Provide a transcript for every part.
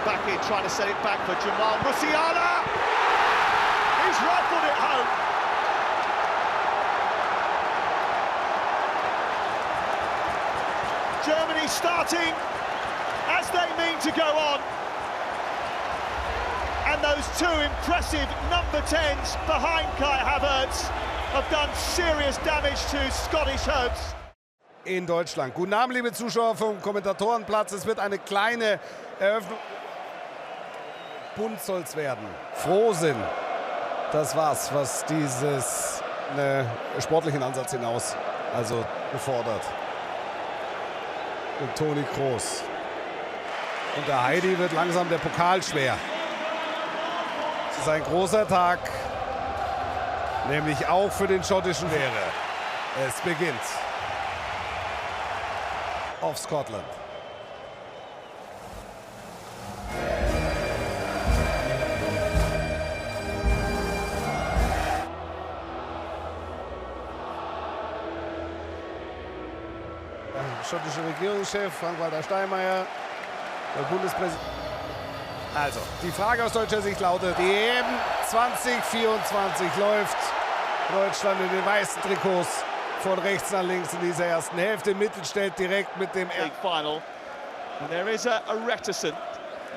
back in, trying to set it back for Jamal. Musiala! He's rifled it home. Germany starting as they mean to go on. And those two impressive number 10s behind Kai Havertz have done serious damage to Scottish hopes. In Deutschland. Guten Abend, liebe Zuschauer vom Kommentatorenplatz. Es wird eine kleine Eröffnung. Bunt soll es werden. Frohsinn. Das war's, was dieses sportlichen Ansatz hinaus gefordert. Und Toni Kroos. Und der Heidi wird langsam der Pokal schwer. Es ist ein großer Tag, nämlich auch für den schottischen Lehrer. Es beginnt auf Scotland. Der schottische Regierungschef Frank-Walter Steinmeier, der Bundespräsident. Also, die Frage aus deutscher Sicht lautet, die EM 2024 läuft. Deutschland in den weißen Trikots von rechts nach links in dieser ersten Hälfte. Mittelstädt direkt mit dem Final. And there is a reticence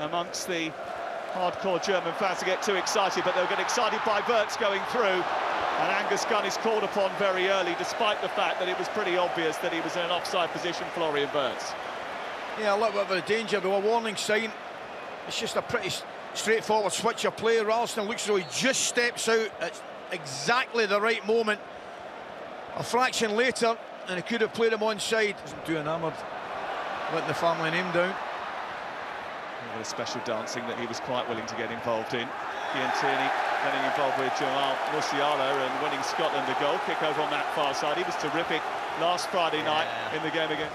amongst the hardcore German fans to get too excited, but they'll get excited by Wirtz going through. And Angus Gunn is called upon very early, despite the fact that it was pretty obvious that he was in an offside position, Florian Wirtz. Yeah, a little bit of a danger, though, a warning sign. It's just a pretty straightforward switch of play. Ralston looks as though he just steps out at exactly the right moment. A fraction later, and he could have played him onside. Isn't too enamoured, letting the family name down. A bit of special dancing that he was quite willing to get involved in. Ian Tierney getting involved with Jamal Musiala and winning Scotland a goal. Kick over on that far side. He was terrific last Friday night in the game again.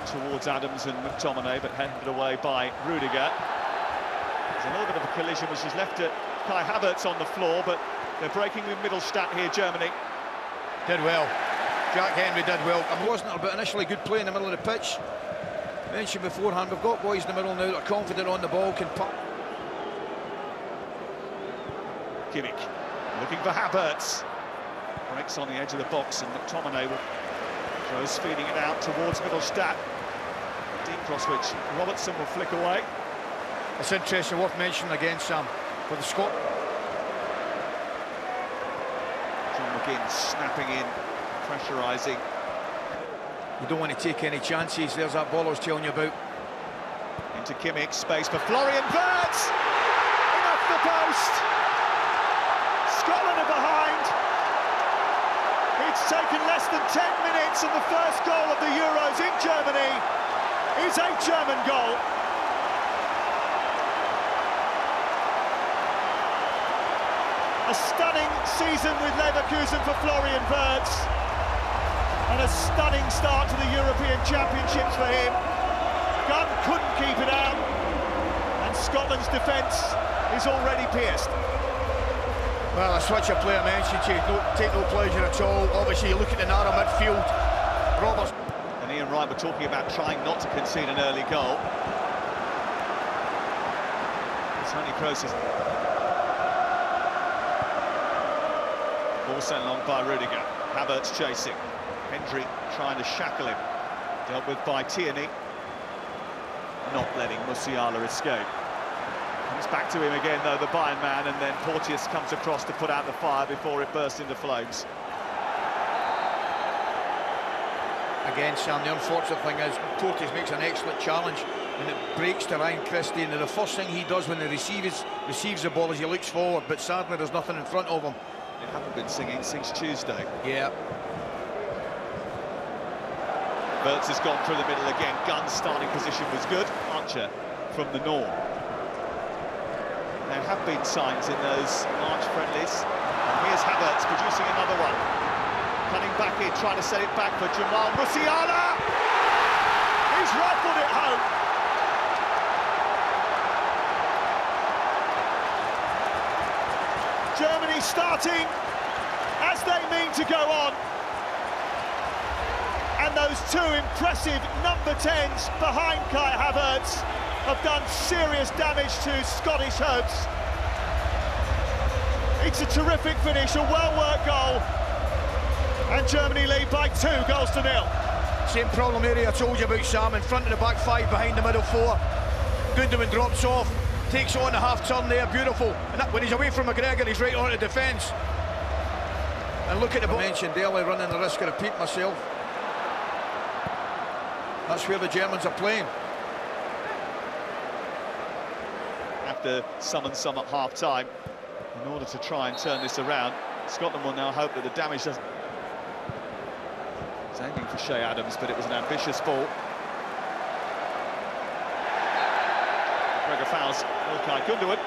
Towards Adams and McTominay, but handed away by Rüdiger. There's a little bit of a collision which has left Kai Havertz on the floor, but they're breaking with Mittelstadt here, Germany. Did well. Jack Henry did well. I wasn't a bit initially good play in the middle of the pitch. Mentioned beforehand, we've got boys in the middle now that are confident on the ball, can pop. Kimmich looking for Havertz. Breaks on the edge of the box, and McTominay throws feeding it out towards Mittelstadt. Deep cross which Robertson will flick away. It's interesting, worth mentioning again, Sam, for the Scot. John McGinn snapping in, pressurising. You don't want to take any chances. There's that ball I was telling you about. Into Kimmich, space for Florian Wirtz! In off the post! Scotland are behind. It's taken less than 10 minutes, and the first goal of the Euros in Germany is a German goal. A stunning season with Leverkusen for Florian Wirtz, and a stunning start to the European Championships for him. Gunn couldn't keep it out, and Scotland's defence is already pierced. Well, a switch of play I mentioned to you, take no pleasure at all. Obviously, you look at the narrow midfield. Roberts and Ian Wright were talking about trying not to concede an early goal. Tony Kroos is ball sent long by Rüdiger. Havertz chasing. Hendry trying to shackle him. Dealt with by Tierney. Not letting Musiala escape. Comes back to him again, though, the Bayern man, and then Porteous comes across to put out the fire before it bursts into flames. Again, Sam, the unfortunate thing is Porteous makes an excellent challenge and it breaks to Ryan Christie, and the first thing he does when he receives the ball is he looks forward, but sadly there's nothing in front of him. They haven't been singing since Tuesday. Yeah. Wirtz has gone through the middle again. Gunn's starting position was good. Archer from the north. There have been signs in those March friendlies. And here's Havertz producing another one. Cutting back in, trying to set it back for Jamal. Musiala! He's rifled it home. Germany starting as they mean to go on. And those two impressive number 10s behind Kai Havertz have done serious damage to Scottish hopes. It's a terrific finish, a well-worked goal, and Germany lead by 2-0. Same problem area I told you about, Sam, in front of the back five, behind the middle four. Gundogan drops off, takes on the half-turn there, beautiful. And that, when he's away from McGregor, he's right on the defence. And look at the ball. I mentioned earlier, running the risk of repeating myself. That's where the Germans are playing. Have to summon some at half-time in order to try and turn this around. Scotland will now hope that the damage doesn't... He's aiming for Shea Adams, but it was an ambitious ball. McGregor fouls Ilkay Gundogan.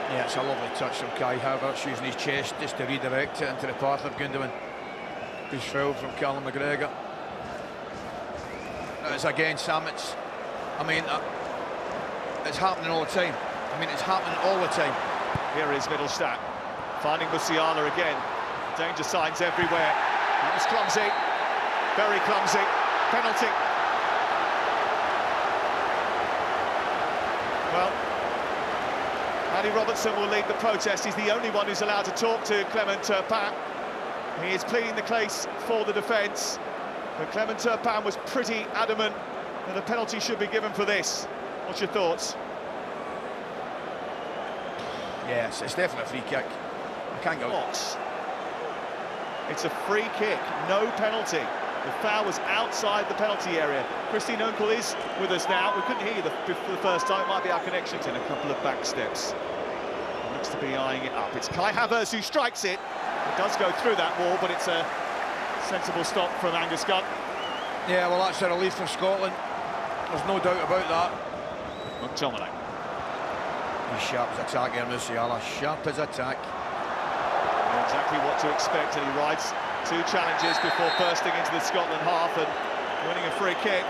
Yeah, it's a lovely touch from Kai Havertz, using his chest just to redirect it into the path of Gundogan. Who's fouled from Callum McGregor. It's again, Sam, it's happening all the time. It's happening all the time. Here is Middlestadt, finding Musiala again. Danger signs everywhere. That was clumsy, very clumsy. Penalty. Well, Andy Robertson will lead the protest. He's the only one who's allowed to talk to Clement Turpin. He is pleading the case for the defence, but Clement Turpin was pretty adamant that a penalty should be given for this. What's your thoughts? Yes, it's definitely a free kick. I can't go. It's a free kick, no penalty. The foul was outside the penalty area. Christine Unkel is with us now. We couldn't hear you for the first time. It might be our connection. In a couple of back steps. He looks to be eyeing it up. It's Kai Havertz who strikes it. It does go through that wall, but it's a sensible stop from Angus Gunn. Yeah, well, that's a relief for Scotland. There's no doubt about that. McTominay. He's sharp as attack here, Musiala. Sharp as attack. Know exactly what to expect, and he rides two challenges before bursting into the Scotland half and winning a free kick.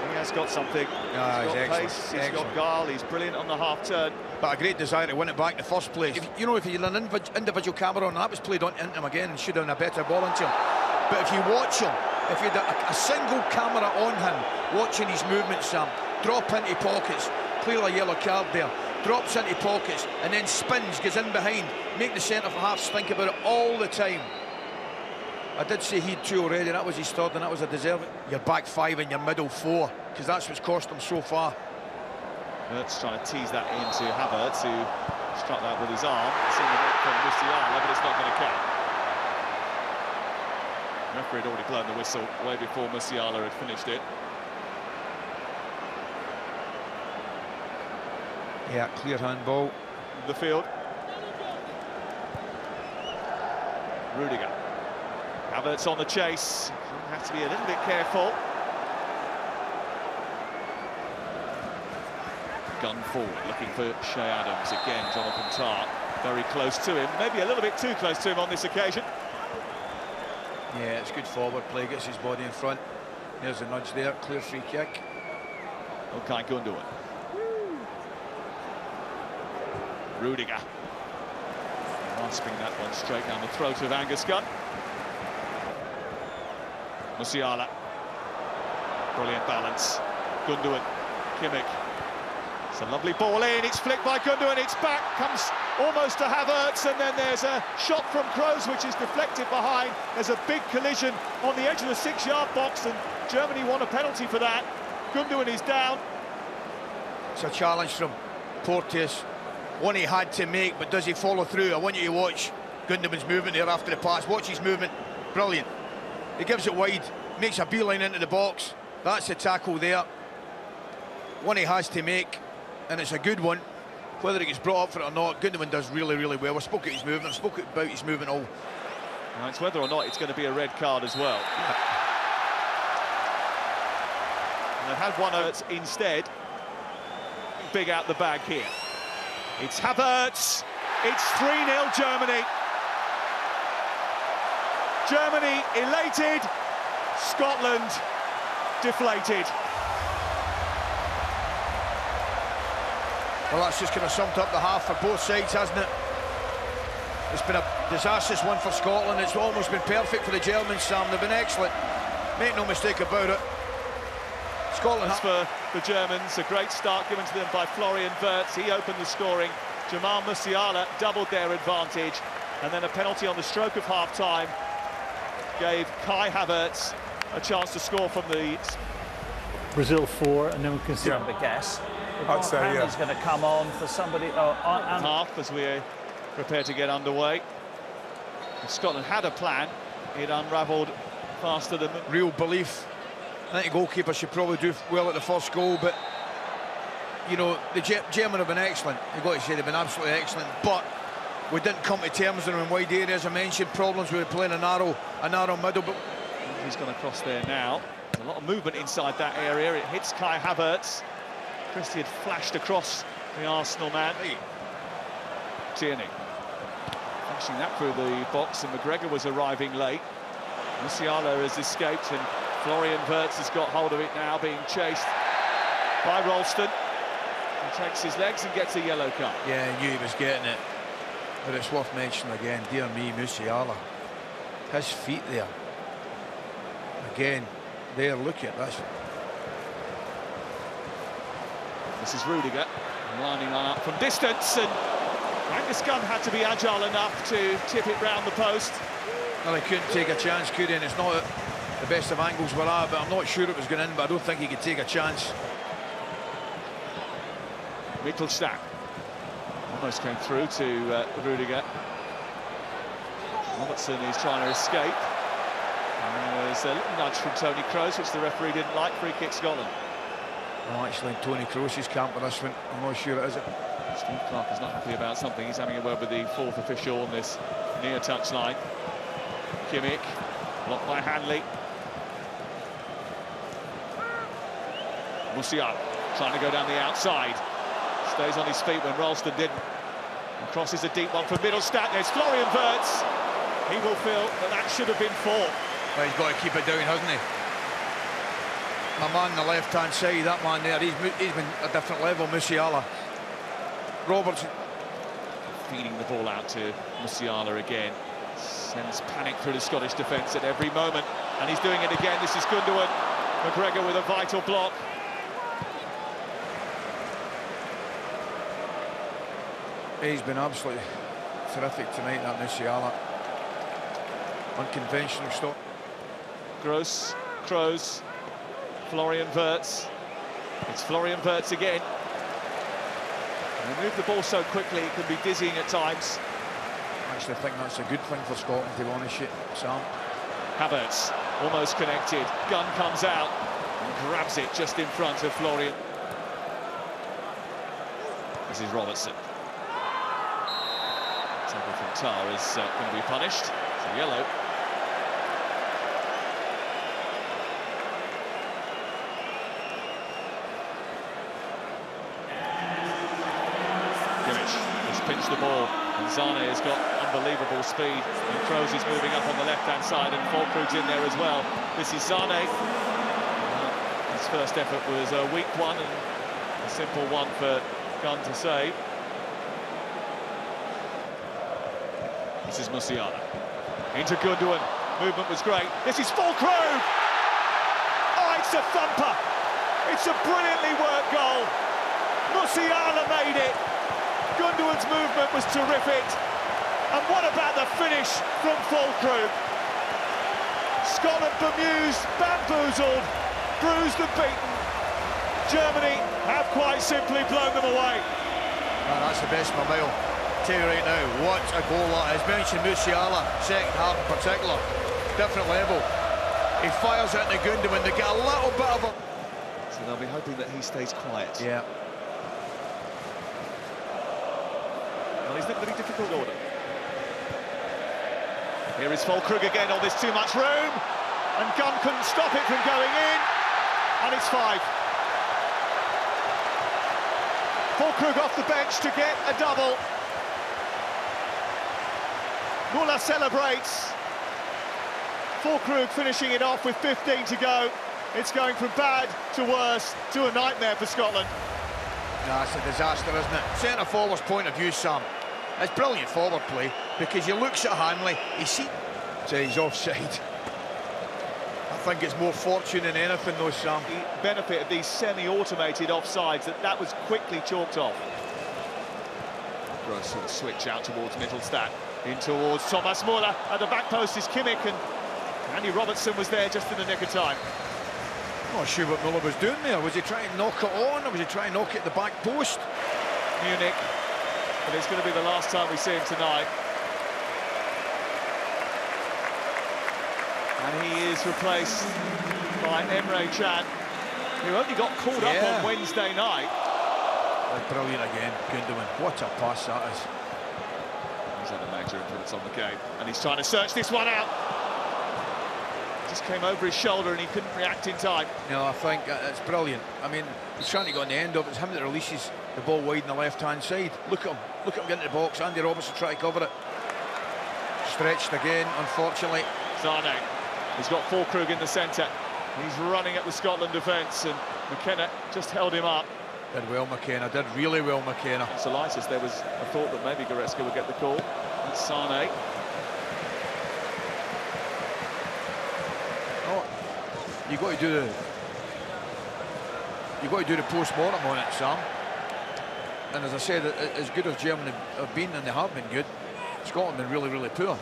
He has got something. He's got pace, he's got guile, he's brilliant on the half turn. But a great desire to win it back in the first place. If you had an individual camera on, that was played into him again and should have done a better ball into him. But if you watch him, if you had a single camera on him, watching his movements, Sam, drop into pockets, clearly a yellow card there, drops into pockets and then spins, gets in behind, make the centre halves think about it all the time. I did say he had two already, that was his third, and that was a deserving. Your back five and your middle four, because that's what's cost him so far. Wirtz trying to tease that into Havertz, who struck that with his arm. It's in the net from Musiala, but it's not going to count. The referee had already blown the whistle way before Musiala had finished it. Yeah, clear handball. The field. Rüdiger. Havertz on the chase. Have to be a little bit careful. Gun forward, looking for Shea Adams again. Jonathan Tah very close to him, maybe a little bit too close to him on this occasion. Yeah, it's good forward play, gets his body in front. There's a nudge there, clear free kick. Ilkay Gundogan. Rüdiger. Rasping that one straight down the throat of Angus Gunn. Musiala. Brilliant balance. Gundogan. Kimmich. It's a lovely ball in, it's flicked by Gundogan, it's back, comes almost to Havertz, and then there's a shot from Kroos which is deflected behind. There's a big collision on the edge of the 6-yard box, and Germany won a penalty for that. Gundogan is down. It's a challenge from Porteous, one he had to make, but does he follow through? I want you to watch Gundogan's movement there after the pass. Watch his movement, brilliant. He gives it wide, makes a beeline into the box. That's the tackle there. One he has to make, and it's a good one. Whether it gets brought up for it or not, Gundogan does really, really well. We spoke about his movement, spoke about his movement all. Now, it's whether or not it's going to be a red card as well. Yeah. And they've had one instead. Big out the bag here. It's Havertz. It's 3-0 Germany. Germany elated, Scotland deflated. Well, that's just kind of summed up the half for both sides, hasn't it? It's been a disastrous one for Scotland. It's almost been perfect for the Germans, Sam. They've been excellent. Make no mistake about it. Scotland for the Germans. A great start given to them by Florian Wirtz. He opened the scoring. Jamal Musiala doubled their advantage, and then a penalty on the stroke of half-time gave Kai Havertz a chance to score from the... Brazil 4, and then we can see Yeah. the guess. I'd say, yeah. He's going to come on for somebody. And half as we prepare to get underway. If Scotland had a plan, it unravelled faster than... real belief. I think the goalkeeper should probably do well at the first goal, but you know, the German have been excellent. You've got to say they've been absolutely excellent, but we didn't come to terms with them in wide areas. I mentioned problems with playing a narrow middle, but he's gone across there now. There's a lot of movement inside that area. It hits Kai Havertz. Christie had flashed across the Arsenal man. Tierney flashing that through the box, and McGregor was arriving late. Musiala has escaped, and Florian Wirtz has got hold of it now, being chased by Ralston. He takes his legs and gets a yellow card. yeah, I knew he was getting it. But it's worth mentioning again, dear me, Musiala. His feet there. Again, there, look at this. This is Rüdiger, lining that up from distance, and Angus Gunn had to be agile enough to tip it round the post. Well, he couldn't take a chance, could he? And it's not the best of angles we're at, but I'm not sure it was going in, but I don't think he could take a chance. Niclas almost came through to Rüdiger. Robertson is trying to escape. And there's a little nudge from Tony Kroos, which the referee didn't like. Free kick Scotland. Oh, actually, in Tony Kroos's camp with this one, I'm not sure it is. Steve Clarke is not happy about something. He's having a word with the fourth official on this near touchline. Kimmich, blocked by Hanley. Musiala trying to go down the outside. Stays on his feet when Ralston didn't. And crosses a deep one for Middlestadt. There's Florian Wirtz. He will feel that that should have been 4. Well, he's got to keep it down, hasn't he? My man on the left-hand side, that man there, he's been a different level, Musiala. Roberts feeding the ball out to Musiala again. Sends panic through the Scottish defence at every moment. And he's doing it again. This is Gundogan. McGregor with a vital block. He's been absolutely terrific tonight, that Musiala. Unconventional stop. Kroos, Florian Wirtz. It's Florian Wirtz again. And they move the ball so quickly, it can be dizzying at times. I actually think that's a good thing for Scotland, to be honest, Sam. Havertz, almost connected. Gunn comes out and grabs it just in front of Florian. This is Robertson. Tackle from Tar is going to be punished. It's a yellow. Pinch the ball, and Zane has got unbelievable speed, and Kroos is moving up on the left-hand side, and Füllkrug's in there as well. This is Zane. His first effort was a weak one, and a simple one for Gunn to save. This is Musiala. Into Gundogan. Movement was great. This is Füllkrug! Oh, it's a thumper! It's a brilliantly worked goal. Musiala made it. Gundogan's movement was terrific. And what about the finish from Füllkrug? Scotland bemused, bamboozled, bruised and beaten. Germany have quite simply blown them away. Man, that's the best by a mile. Tell you right now, what a goal that is. Mentioned Musiala, second half in particular. Different level. He fires it into Gundogan. They get a little bit of a... So they'll be hoping that he stays quiet. Yeah. Well, he's not really difficult order. Here is Füllkrug again. Oh, there's too much room. And Gunn couldn't stop it from going in. And it's 5. Füllkrug off the bench to get a double. Muller celebrates. Füllkrug finishing it off with 15 to go. It's going from bad to worse to a nightmare for Scotland. No, it's a disaster, isn't it? Centre forward's point of view, Sam. It's brilliant forward play because he looks at Hanley, he sees he's offside. I think it's more fortune than anything though, Sam. The benefit of these semi-automated offsides, that was quickly chalked off. Gross sort of switch out towards Mittelstadt, in towards Thomas Muller. At the back post is Kimmich, and Andy Robertson was there just in the nick of time. I'm not sure what Muller was doing there. Was he trying to knock it on, or was he trying to knock it at the back post? Munich, but it's going to be the last time we see him tonight. And he is replaced by Emre Can, who only got called up on Wednesday night. That's brilliant again, Gundogan. What a pass that is. He's had a major influence on the game, and he's trying to search this one out. Just came over his shoulder and he couldn't react in time. No, I think that's brilliant. I mean, he's trying to go on the end of it. It's him that releases the ball wide on the left-hand side. Look at him get into the box. Andy Robertson trying to cover it. Stretched again, unfortunately. Zane. He's got Füllkrug in the centre. He's running at the Scotland defence, and McKenna just held him up. Did well, McKenna. Did really well, McKenna. Solitis, there was a thought that maybe Goretzka would get the call. It's Sane. Oh, you got to do the post-mortem on it, Sam. And as I said, as good as Germany have been, and they have been good, Scotland have been really, really poor.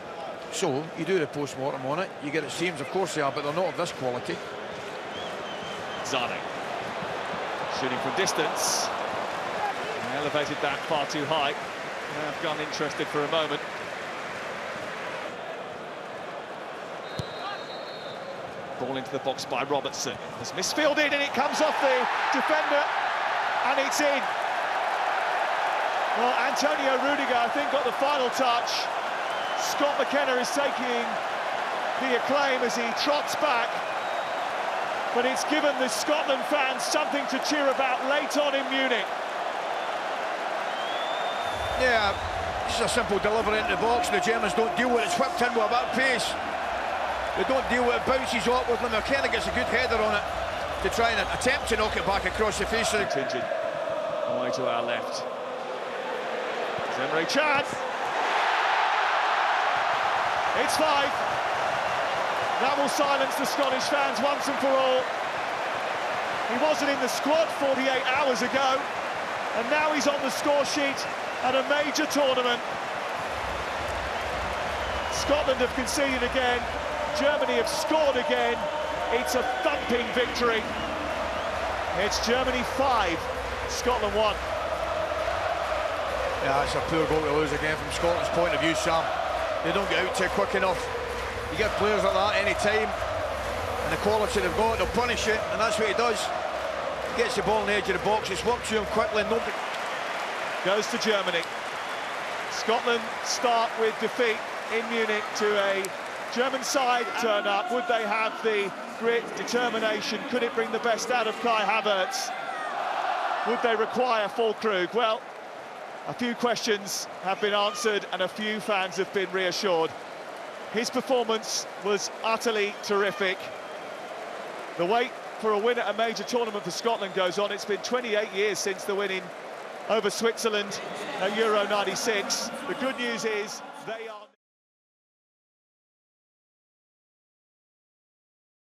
So you do the post-mortem on it. You get it seems, of course they are, but they're not of this quality. Zane. Shooting from distance. He elevated that far too high. Afghan interested for a moment. Ball into the box by Robertson. It's misfielded and it comes off the defender and it's in. Well, Antonio Rüdiger, I think, got the final touch. Scott McKenna is taking the acclaim as he trots back. But it's given the Scotland fans something to cheer about late on in Munich. Yeah, just a simple delivery into the box. The Germans don't deal with it. It's whipped in with a bit of pace. They don't deal with it, bounces off with them. McKenna gets a good header on it to try and attempt to knock it back across the face of the contingent. Away to our left. It's Emre Can. It's 5. That will silence the Scottish fans once and for all. He wasn't in the squad 48 hours ago, and now he's on the score sheet at a major tournament. Scotland have conceded again. Germany have scored again. It's a thumping victory. It's Germany 5, Scotland 1. Yeah, it's a poor goal to lose again from Scotland's point of view, Sam. They don't get out too quick enough. You get players like that any time, and the quality they've got, they'll punish it, and that's what he does. He gets the ball on the edge of the box, it's worked to him quickly, and nobody goes to Germany. Scotland start with defeat in Munich to a German side turn up. Would they have the grit, determination? Could it bring the best out of Kai Havertz? Would they require Füllkrug? Well, a few questions have been answered and a few fans have been reassured. His performance was utterly terrific. The wait for a win at a major tournament for Scotland goes on. It's been 28 years since the winning over Switzerland at Euro '96. The good news is they are...